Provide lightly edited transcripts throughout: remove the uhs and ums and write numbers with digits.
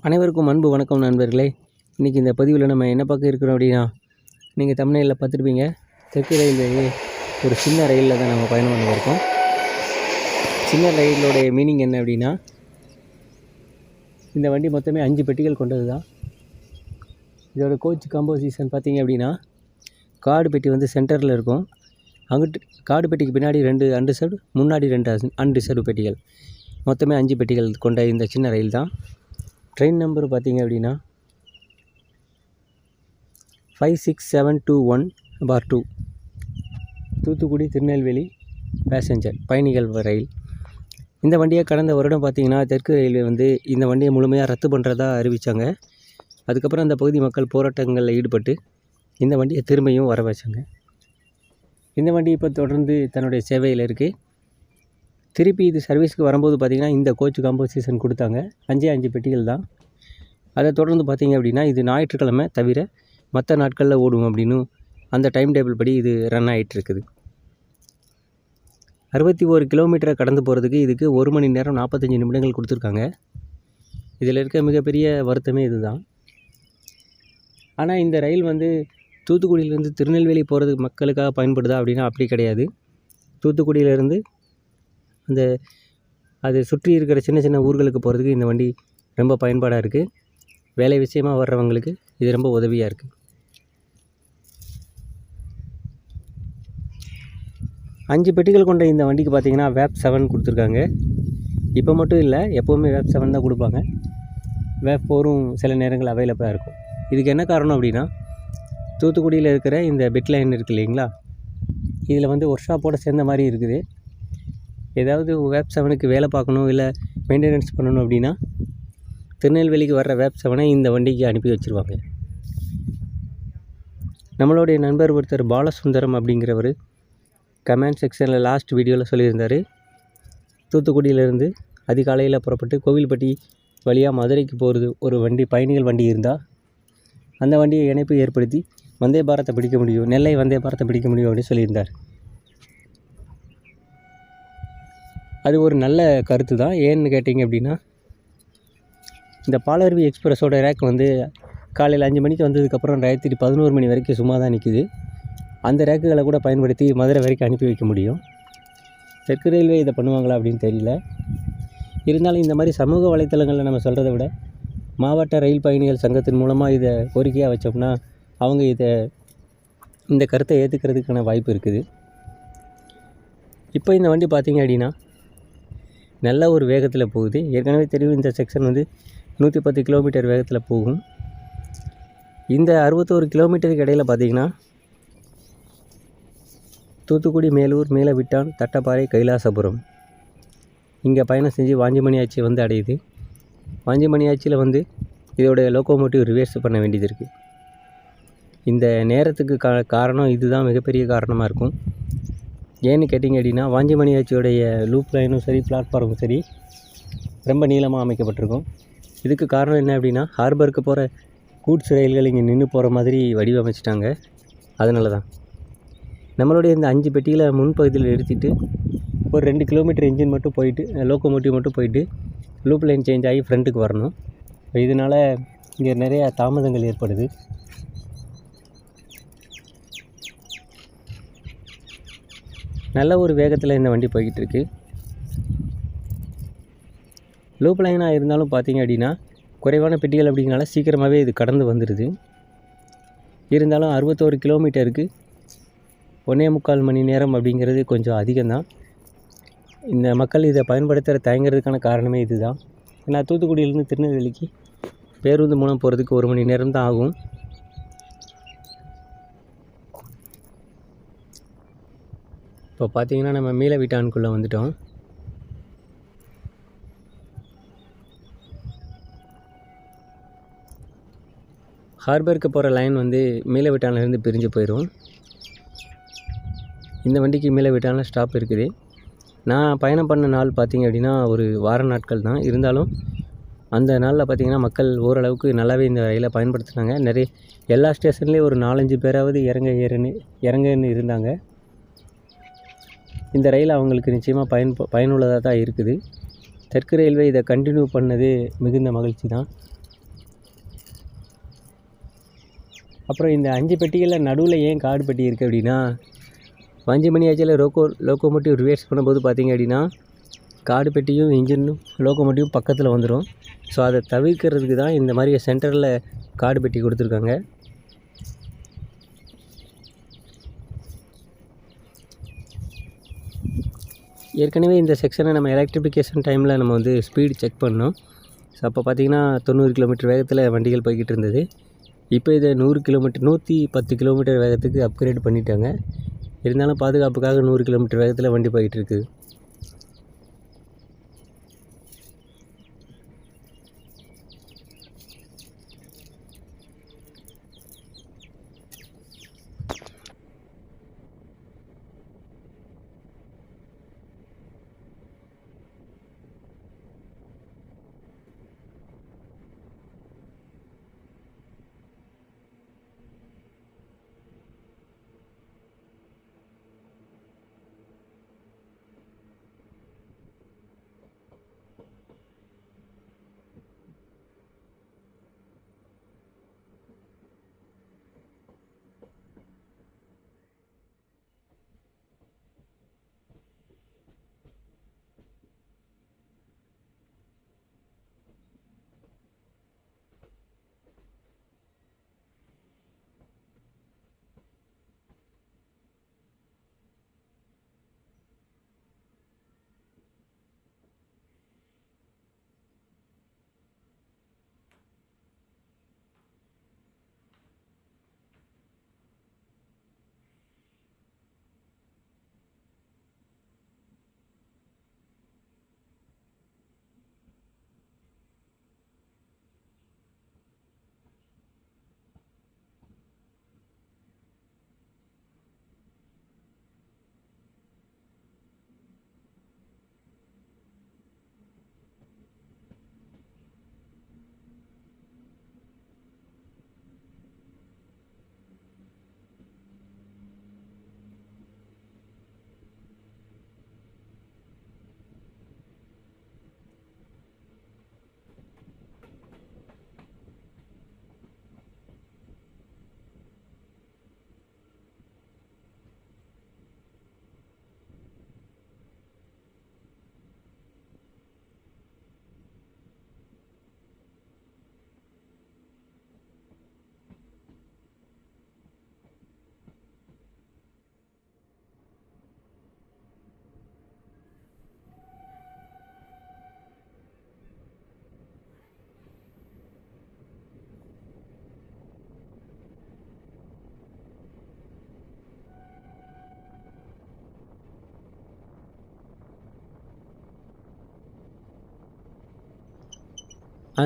அனைவருக்கும் அன்பு வணக்கம் நண்பர்களே. இன்றைக்கி இந்த பதிவில் நம்ம என்ன பார்க்க இருக்கிறோம் அப்படின்னா, நீங்கள் தமிழ்நாட்டில் பார்த்துருப்பீங்க, தெற்கு ரயில்வே ஒரு சின்ன ரயிலில் தான் நம்ம பயணம் பண்ணியிருக்கோம். சின்ன ரயிலோடைய மீனிங் என்ன அப்படின்னா, இந்த வண்டி மொத்தமே 5 பெட்டிகள் கொண்டது தான். இதோட கோச் காம்போசிஷன் பார்த்திங்க அப்படின்னா, கார்டு பெட்டி வந்து சென்டரில் இருக்கும். அங்கிட்டு கார்டு பெட்டிக்கு பின்னாடி 2 அன்ரிசர்வ்டு, முன்னாடி 2 அன்ரிசர்வ்டு பெட்டிகள், மொத்தமே 5 பெட்டிகள் கொண்ட இந்த சின்ன ரயில் தான். ட்ரெயின் நம்பர் பார்த்திங்க அப்படின்னா 56721/2, தூத்துக்குடி திருநெல்வேலி பேசஞ்சர் பயணிகள் ரயில். இந்த வண்டியை கடந்த வருடம் பார்த்திங்கன்னா தெற்கு ரயில்வே வந்து இந்த வண்டியை முழுமையாக ரத்து பண்ணுறதா அறிவித்தாங்க. அதுக்கப்புறம் அந்த பகுதி மக்கள் போராட்டங்களில் ஈடுபட்டு இந்த வண்டியை திரும்பியும் வர வச்சாங்க. இந்த வண்டி இப்போ தொடர்ந்து தன்னுடைய சேவையில் இருக்குது. திருப்பி இது சர்வீஸுக்கு வரும்போது பார்த்திங்கன்னா இந்த கோச் காம்போசிஷன் கொடுத்தாங்க. 5 பெட்டிகள் தான். அதை தொடர்ந்து பார்த்திங்க அப்படின்னா இது ஞாயிற்றுக்கிழமை தவிர மற்ற நாட்களில் ஓடும் அப்படின்னு அந்த டைம் டேபிள் படி இது ரன் ஆகிட்டு இருக்குது. 61 கிலோமீட்டரை கடந்து போகிறதுக்கு இதுக்கு 1 மணி நேரம் 45 நிமிடங்கள் கொடுத்துருக்காங்க. இதில் இருக்க மிகப்பெரிய வருத்தமே இது தான். ஆனால் இந்த ரயில் வந்து தூத்துக்குடியிலேருந்து திருநெல்வேலி போகிறதுக்கு மக்களுக்காக பயன்படுதா அப்படின்னா அப்படி கிடையாது. தூத்துக்குடியிலேருந்து அது சுற்றி இருக்கிற சின்ன சின்ன ஊர்களுக்கு போகிறதுக்கு இந்த வண்டி ரொம்ப பயன்பாடாக இருக்குது. வேலை விஷயமாக வர்றவங்களுக்கு இது ரொம்ப உதவியாக இருக்குது. 5 பெட்டிகள் கொண்ட இந்த வண்டிக்கு பார்த்திங்கன்னா வேப் 7 கொடுத்துருக்காங்க. இப்போ மட்டும் இல்லை, எப்போவுமே வேப் 7 தான் கொடுப்பாங்க. வேப் 4ம் சில நேரங்கள் அவைலபிளாக இருக்கும். இதுக்கு என்ன காரணம் அப்படின்னா, தூத்துக்குடியில் இருக்கிற இந்த பெட் லைன் இருக்குது இல்லைங்களா, இதில் வந்து ஒர்க் ஷாப்போடு சேர்ந்த மாதிரி இருக்குது. ஏதாவது வேப் 7க்கு வேலை பார்க்கணும் இல்லை மெயின்டெனன்ஸ் பண்ணணும் அப்படின்னா திருநெல்வேலிக்கு வர்ற வேப் 7ஐ இந்த வண்டிக்கு அனுப்பி வச்சுருவாங்க. நம்மளுடைய நண்பர் ஒருத்தர் பாலசுந்தரம் அப்படிங்கிறவர் கமெண்ட் செக்ஷனில் லாஸ்ட் வீடியோவில் சொல்லியிருந்தார், தூத்துக்குடியிலேருந்து அதிகாலையில் புறப்பட்டு கோவில்பட்டி வழியாக மதுரைக்கு போகிறது ஒரு வண்டி, பயணிகள் வண்டி இருந்தால் அந்த வண்டியை இணைப்பு ஏற்படுத்தி வந்தே பாரத்தை பிடிக்க முடியும், நெல்லை வந்தே பாரத்தை பிடிக்க முடியும் அப்படின்னு சொல்லியிருந்தார். அது ஒரு நல்ல கருத்து தான். ஏன்னு கேட்டிங்க அப்படின்னா, இந்த பாலருவி எக்ஸ்பிரஸோட ரேக் வந்து காலையில் 5 மணிக்கு வந்ததுக்கப்புறம் ராத்திரி 11 மணி வரைக்கும் சும்மா தான் நிற்கிது. அந்த ரேக்குகளை கூட பயன்படுத்தி மதுரை வரைக்கும் அனுப்பி வைக்க முடியும். தெற்கு ரயில்வே இதை பண்ணுவாங்களா அப்படின்னு தெரியல. இருந்தாலும் இந்த மாதிரி சமூக வலைத்தளங்களில் நம்ம சொல்கிறத விட மாவட்ட ரயில் பயணிகள் சங்கத்தின் மூலமாக இதை கோரிக்கையாக வச்சோம்னா அவங்க இந்த கருத்தை ஏற்றுக்கிறதுக்கான வாய்ப்பு இருக்குது. இப்போ இந்த வண்டி பார்த்திங்க அப்படின்னா நல்ல ஒரு வேகத்தில் போகுது. ஏற்கனவே தெரியும், இந்த செக்ஷன் வந்து 110 கிலோமீட்டர் வேகத்தில் போகும். இந்த 61 கிலோமீட்டருக்கு இடையில் பார்த்திங்கன்னா தூத்துக்குடி, மேலூர், மேலவிட்டான், தட்டப்பாறை, கைலாசபுரம் இங்கே பயணம் செஞ்சு வாஞ்சிமணியாச்சி வந்து அடையுது. வாஞ்சிமணியாச்சியில் வந்து இதோடைய லோக்கோமோட்டிவ் ரிவர்ஸ் பண்ண வேண்டியது இருக்குது. இந்த நேரத்துக்கு காரணம் இதுதான் மிகப்பெரிய காரணமாக இருக்கும். ஏன்னு கேட்டிங்க அப்படின்னா, வாஞ்சிமணியாச்சியோடைய லூப் லைனும் சரி, பிளாட்ஃபார்மும் சரி ரொம்ப நீளமாக அமைக்கப்பட்டிருக்கும். இதுக்கு காரணம் என்ன அப்படின்னா, ஹார்பருக்கு போகிற கூட்ஸ் ரயில்கள் இங்கே நின்று போகிற மாதிரி வடிவமைச்சிட்டாங்க. அதனால தான் நம்மளுடைய இந்த 5 பெட்டியில் முன்பகுதியில் நிறுத்திட்டு ஒரு 2 கிலோமீட்டர் இன்ஜின் மட்டும் போயிட்டு, லோக்கோமோட்டிவ் மட்டும் போயிட்டு லூப் லைன் சேஞ்ச் ஆகி ஃப்ரண்ட்டுக்கு வரணும். இதனால் இங்கே நிறையா தாமதங்கள் ஏற்படுது. நல்ல ஒரு வேகத்தில் இந்த வண்டி போய்கிட்டு இருக்கு. லூப் லைனாக இருந்தாலும் பார்த்திங்க அப்படின்னா குறைவான பெட்டிகள் அப்படிங்கிறனால சீக்கிரமாகவே இது கடந்து வந்துடுது. இருந்தாலும் 61 கிலோமீட்டருக்கு 1.25 மணி நேரம் அப்படிங்கிறது கொஞ்சம் அதிகம்தான். இந்த மக்கள் இதை பயன்படுத்துகிற தயங்குறதுக்கான காரணமே இது தான். ஏன்னா தூத்துக்குடியிலேருந்து திருநெல்வேலிக்கு பேருந்து மூலம் போகிறதுக்கு 1 மணி நேரம் தான் ஆகும். இப்போ பார்த்திங்கன்னா நம்ம மீளவிட்டானுக்குள்ளே வந்துட்டோம். ஹார்பருக்கு போகிற லைன் வந்து மீளவிட்டான்லேருந்து பிரிஞ்சு போயிடும். இந்த வண்டிக்கு மீளவிட்டானில் ஸ்டாப் இருக்குது. நான் பயணம் பண்ண நாள் பார்த்திங்க அப்படின்னா ஒரு வார நாட்கள் தான். இருந்தாலும் அந்த நாளில் பார்த்திங்கன்னா மக்கள் ஓரளவுக்கு நல்லாவே இந்த ரயிலை பயன்படுத்தினாங்க. எல்லா ஸ்டேஷன்லேயும் ஒரு 4-5 பேராவது இறங்கன்னு இருந்தாங்க. இந்த ரயில் அவங்களுக்கு நிச்சயமாக பயனுள்ளதாக தான் இருக்குது. தெற்கு ரயில்வே இதை கண்டினியூ பண்ணது மிகுந்த மகிழ்ச்சி தான். அப்புறம் இந்த 5 பெட்டிகளில் நடுவில் ஏன் கார்டு பெட்டி இருக்குது அப்படின்னா, வாஞ்சிமணி ஆட்சியில் லோக்கோமோட்டிவ் ரிவர்ஸ் பண்ணும்போது பார்த்திங்க அப்படின்னா கார்டு பெட்டியும் இன்ஜினும் லோக்கோமோட்டிவ் பக்கத்தில் வந்துடும். ஸோ அதை தவிர்க்கிறதுக்கு தான் இந்த மாதிரி சென்டரில் கார்டு பெட்டி கொடுத்துருக்காங்க. ஏற்கனவே இந்த செக்ஷனை நம்ம எலக்ட்ரிஃபிகேஷன் டைமில் நம்ம வந்து ஸ்பீடு செக் பண்ணோம். ஸோ அப்போ பார்த்திங்கன்னா 90 கிலோமீட்டர் வேகத்தில் வண்டிகள் போய்கிட்டு இருந்தது. இப்போ இதை 110 கிலோமீட்டர் வேகத்துக்கு அப்கிரேட் பண்ணிட்டாங்க. இருந்தாலும் பாதுகாப்புக்காக 100 கிலோமீட்டர் வேகத்தில் வண்டி போய்கிட்டு இருக்குது.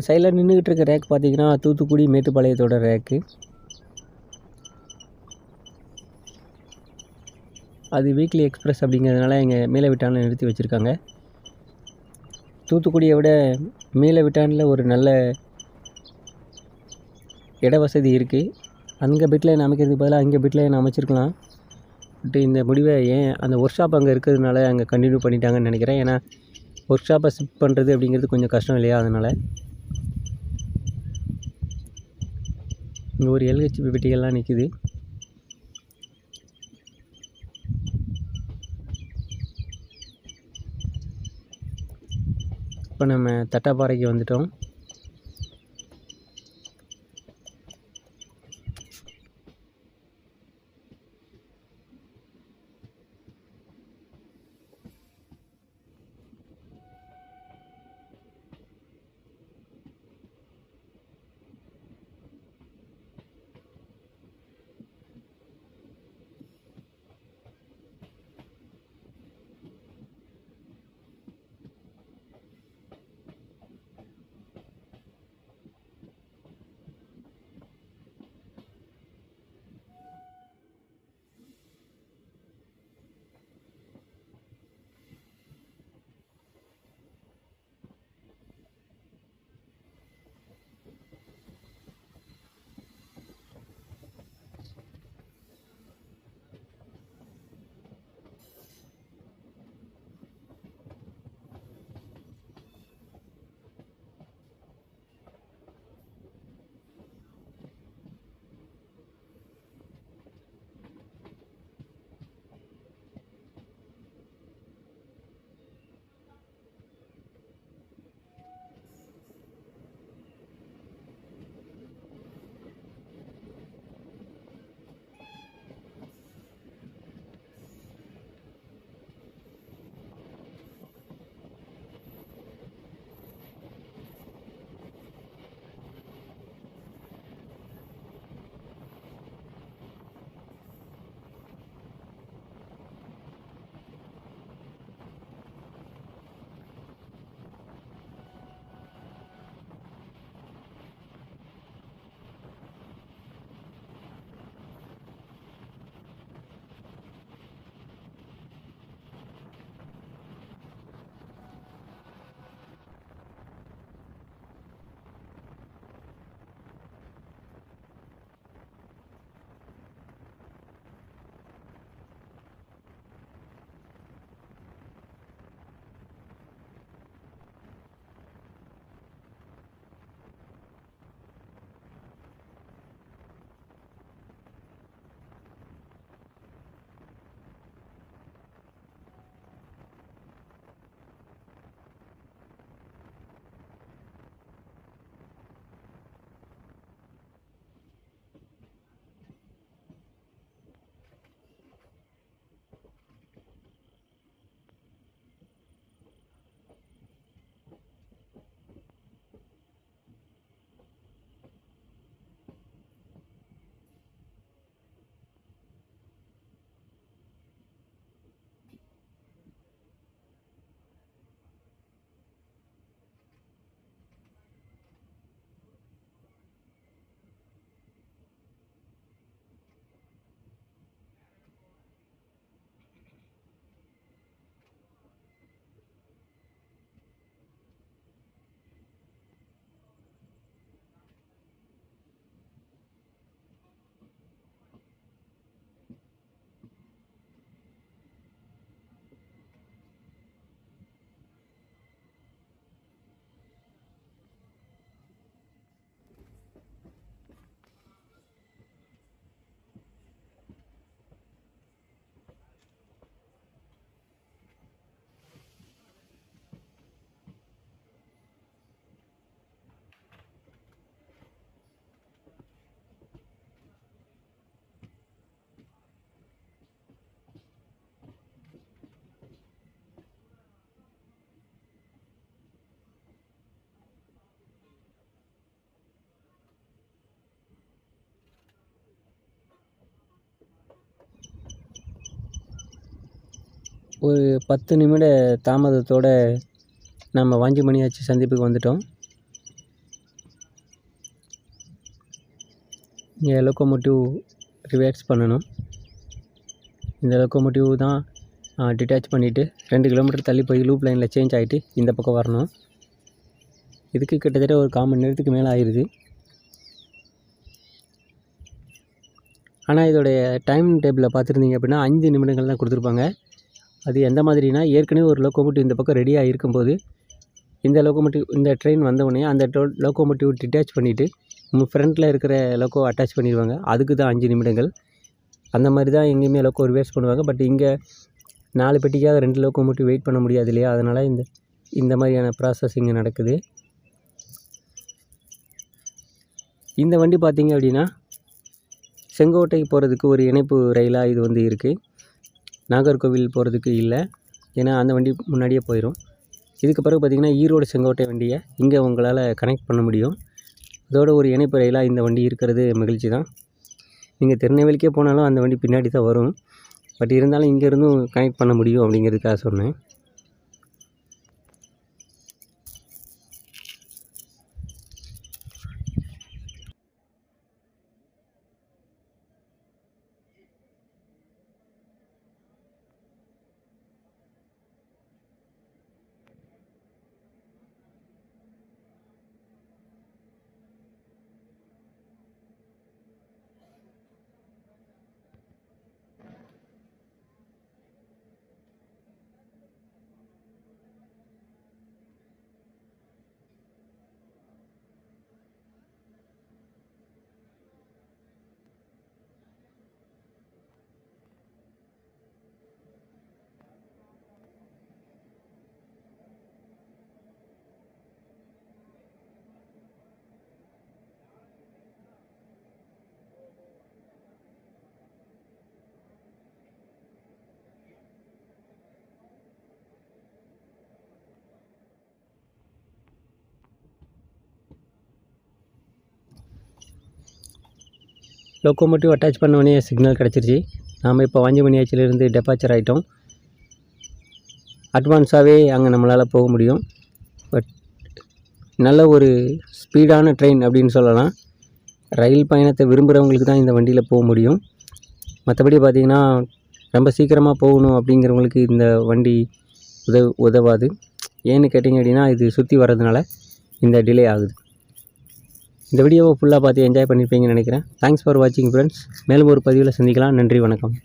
சைடில் நின்றுக்கிட்டு இருக்க ரேக் பார்த்திங்கன்னா தூத்துக்குடி மேட்டுப்பாளையத்தோட ரேக்கு. அது வீக்லி எக்ஸ்பிரஸ் அப்படிங்கிறதுனால இங்கே மேலவிட்டானில் நிறுத்தி வச்சுருக்காங்க. தூத்துக்குடியை விட மேலவிட்டானில் ஒரு நல்ல இட வசதி இருக்குது. அங்கே பிட்லைன் அமைக்கிறதுக்கு பதிலாக அங்கே பிட்லைன் அமைச்சிருக்கலாம். பட் இந்த முடிவை ஏன் அந்த ஒர்க் ஷாப் அங்கே இருக்கிறதுனால அங்கே கண்டினியூ பண்ணிட்டாங்கன்னு நினைக்கிறேன். ஏன்னா ஒர்க் ஷாப்பை ஷிஃப்ட் பண்ணுறது அப்படிங்கிறது கொஞ்சம் கஷ்டம் இல்லையா, அதனால். இங்கே ஒரு எல்ஹெச்பி பெட்டிகள்லாம் நிற்குது. இப்போ நம்ம தட்டாப்பாறைக்கு வந்துட்டோம். ஒரு 10 நிமிட தாமதத்தோடு நம்ம வாஞ்சிமணியாச்சி சந்திப்புக்கு வந்துட்டோம். இங்கே லோக்கோமோட்டிவ் ரிவர்ஸ் பண்ணணும். இந்த லோக்கோமோட்டிவ் தான் டிட்டாச் பண்ணிவிட்டு 2 கிலோமீட்டர் தள்ளி போய் லூப் லைனில் சேஞ்ச் ஆகிட்டு இந்த பக்கம் வரணும். இதுக்கு கிட்டத்தட்ட ஒரு 1/4 மணி நேரத்துக்கு மேலே ஆயிடுது. ஆனால் இதோடைய டைம் டேபிளில் பார்த்துருந்தீங்க அப்படின்னா 5 நிமிடங்கள் தான் கொடுத்துருப்பாங்க. அது எந்த மாதிரினா, ஏற்கனவே ஒரு லோக்கோமோட்டிவ் இந்த பக்கம் ரெடியாக இருக்கும்போது இந்த ட்ரெயின் வந்தவுடனே அந்த லோக்கோமோட்டிவ் டிட்டாச் பண்ணிவிட்டு ஃப்ரண்ட்டில் இருக்கிற லோக்கோ அட்டாச் பண்ணிடுவாங்க. அதுக்கு தான் 5 நிமிடங்கள். அந்த மாதிரி தான் எங்கேயுமே லோக்கோ ரிவர்ஸ் பண்ணுவாங்க. பட் இங்கே 4 பெட்டிக்காக 2 லோக்கோமோட்டிவ் வெயிட் பண்ண முடியாது இல்லையா, அதனால் இந்த மாதிரியான ப்ராசஸ் இங்கே நடக்குது. இந்த வண்டி பார்த்திங்க அப்படின்னா செங்கோட்டை போகிறதுக்கு ஒரு இணைப்பு ரயிலாக இது இருக்குது. நாகர்கோவில் போகிறதுக்கு இல்லை, ஏன்னா அந்த வண்டி முன்னாடியே போயிடும். இதுக்கு பிறகு பார்த்திங்கன்னா ஈரோடு செங்கோட்டை வண்டியை இங்கே உங்களால் கனெக்ட் பண்ண முடியும். அதோட ஒரு இணைப்பு ரயிலாக இந்த வண்டி இருக்கிறது மகிழ்ச்சி தான். நீங்கள் திருநெல்வேலிக்கே போனாலும் அந்த வண்டி பின்னாடி தான் வரும். பட் இருந்தாலும் இங்கேருந்தும் கனெக்ட் பண்ண முடியும் அப்படிங்கிறதுக்காக சொன்னேன். லோக்கோமோட்டிவ் அட்டாச் பண்ணோடனே சிக்னல் கிடச்சிருச்சு. நாம் இப்போ வாஞ்சிமணியாச்சிலேருந்து டெபாச்சர் ஆகிட்டோம். அட்வான்ஸாகவே அங்கே நம்மளால் போக முடியும். பட் நல்ல ஒரு ஸ்பீடான ட்ரெயின் அப்படின்னு சொல்லலாம். ரயில் பயணத்தை விரும்புகிறவங்களுக்கு தான் இந்த வண்டியில் போக முடியும். மற்றபடி பார்த்திங்கன்னா ரொம்ப சீக்கிரமாக போகணும் அப்படிங்கிறவங்களுக்கு இந்த வண்டி உதவாது. ஏன்னு கேட்டிங்க அப்படின்னா, இது சுற்றி வர்றதுனால இந்த டிலே ஆகுது. இந்த வீடியோவை ஃபுல்லாக பார்த்து என்ஜாய் பண்ணியிருப்பீங்கன்னு நினைக்கிறேன். தேங்க்ஸ் ஃபார் வாட்சிங் ஃப்ரெண்ட்ஸ். மேலும் ஒரு பதிவில் சந்திக்கலாம். நன்றி, வணக்கம்.